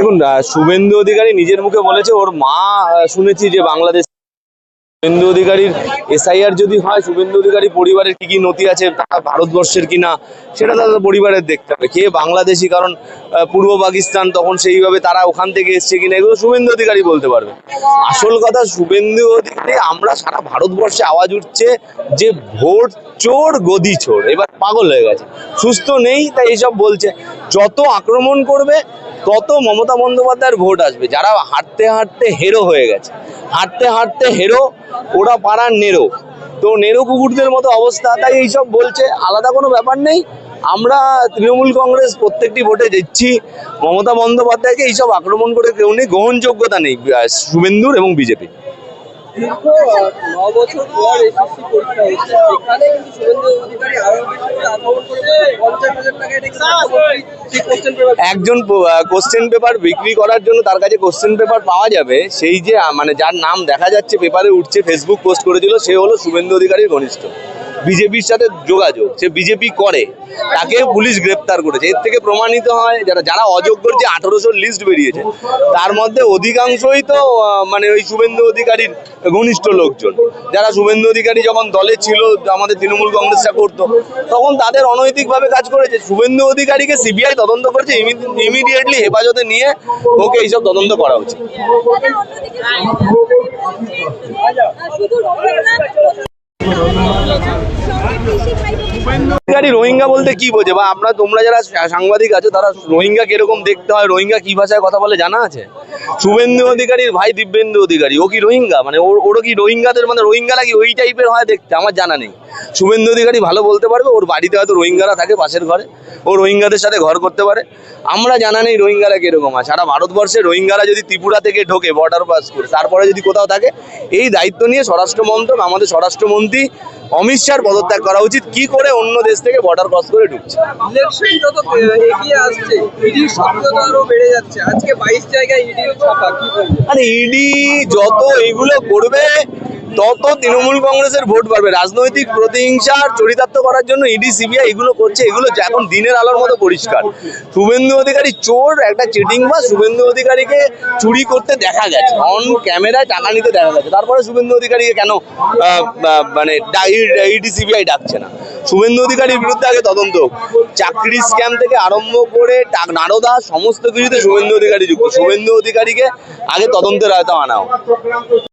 দেখুন, শুভেন্দু অধিকারী নিজের মুখে বলেছে ওর মা শুনেছি যে বাংলাদেশ। শুভেন্দু অধিকারীর এসআইআর যদি হয়, শুভেন্দু অধিকারী পরিবারের কি কি নথি আছে ভারতবর্ষের কিনা সেটা তাদের পরিবারের দেখতে হবে। কে বাংলাদেশি, কারণ পূর্ব পাকিস্তান তখন সেইভাবে তারা ওখান থেকে এসছে কিনা এগুলো শুভেন্দু অধিকারী বলতে পারবে। আসল কথা, শুভেন্দু অধিকারী, আমরা সারা ভারতবর্ষে আওয়াজ উঠছে যে ভোট চোর, গদি চোর, এবার পাগল হয়ে গেছে, সুস্থ নেই, তাই এইসব বলছে। যত আক্রমণ করবে তত মমতা বন্দ্যোপাধ্যায়ের ভোট আসবে। যারা হাঁটতে হাঁটতে হেরো হয়ে গেছে, হাঁটতে হাঁটতে হেরো, ওরা পাড়ার নেরো, তো নেরো কুকুরদের মতো অবস্থা, তাই এইসব বলছে, আলাদা কোনো ব্যাপার নেই। আমরা তৃণমূল কংগ্রেস প্রত্যেকটি ভোটে দিচ্ছি মমতা বন্দ্যোপাধ্যায়কে। এইসব আক্রমণ করে কেউ নেই, গ্রহণযোগ্যতা নেই শুভেন্দুর এবং বিজেপি। দীর্ঘ 9 বছর পর এসএসসি পরীক্ষা হচ্ছে, সেখানে কিন্তু শুভেন্দু অধিকারী আক্রমণ করে 50,000 টাকা একজন কোশ্চেন পেপার বিক্রি করার জন্য তার কাছে কোশ্চেন পেপার পাওয়া যাবে, সেই যে মানে যার নাম দেখা যাচ্ছে পেপারে উঠছে, ফেসবুক পোস্ট করেছিল, সে হলো শুভেন্দু অধিকারীর ঘনিষ্ঠ, বিজেপির সাথে যোগাযোগ, সে বিজেপি করে, তাকে পুলিশ গ্রেপ্তার করেছে। এর থেকে প্রমাণিত হয় যারা অযোগ্যর যে 1800 লিস্ট বেরিয়েছে তার মধ্যে অধিকাংশই তো মানে ওই শুভেন্দু অধিকারীর ঘনিষ্ঠ লোকজন। যারা শুভেন্দু অধিকারী যখন দলে ছিল, আমাদের তৃণমূল কংগ্রেসটা করতো, তখন তাদের অনৈতিকভাবে কাজ করেছে। শুভেন্দু অধিকারীকে সিবিআই তদন্ত করেছে, ইমিডিয়েটলি হেফাজতে নিয়ে ওকে এইসব তদন্ত করা উচিত। রোহিঙ্গা বলতে কি বোঝে, বা তোমরা যারা সাংবাদিক আছো তারা রোহিঙ্গা কিরকম দেখতে হয়, রোহিঙ্গা কি ভাষায় কথা বলে জানা আছে? শুভেন্দু অধিকারীর ভাই দিব্যেন্দু অধিকারী, ও কি রোহিঙ্গা? মানে ওরও কি রোহিঙ্গাদের, মানে রোহিঙ্গারা কি ওই টাইপের হয় দেখতে? আমার জানা নেই। শুভেন্দু অধিকারী ভালো বলতে পারবে, ওর বাড়িতে হয়তো রোহিঙ্গারা থাকে পাশের ঘরে, ও রোহিঙ্গাদের সাথে ঘর করতে পারে। আমরা জানা নেই রোহিঙ্গারা কিরকম হয়। সারা ভারতবর্ষে রোহিঙ্গারা যদি ত্রিপুরা থেকে ঢোকে বর্ডার পাস করে, তারপরে যদি কোথাও থাকে, এই দায়িত্ব নিয়ে স্বরাষ্ট্রমন্ত্রক, আমাদের স্বরাষ্ট্রমন্ত্রী অমিত শাহর পদত্যাগ করা উচিত। কি করে অন্য দেশ থেকে বর্ডার ক্রস করে ঢুকছে? ইলেকশন যত এগিয়ে আসছে, ইডির সক্রিয়তা আরো বেড়ে যাচ্ছে। আজকে 22 জায়গায় ইডির ছাপা, কি বলবো? আরে ইডি যত এগুলো করবে তত তৃণমূল কংগ্রেসের ভোট বাড়বে। রাজনৈতিক প্রতিহিংসার চরিতার্থ করার জন্য ইডি সিবিআই এগুলো করছে, এগুলো এখন দিনের আলোর মতো পরিষ্কার। শুভেন্দু অধিকারী চোর, একটা চিটিং বাজ। শুভেন্দু অধিকারীকে চুরি করতে দেখা গেছে, অন ক্যামেরায় টাকা নিতে দেখা গেছে, তারপরে শুভেন্দু অধিকারীকে কেন মানে ইডি সিবিআই ডাকছে না? শুভেন্দু অধিকারীর বিরুদ্ধে আগে তদন্ত হোক। চাকরি স্ক্যাম থেকে আরম্ভ করে নারদা, সমস্ত কিছুতে শুভেন্দু অধিকারী যুক্ত। শুভেন্দু অধিকারীকে আগে তদন্তের আয়তায় আনা হোক।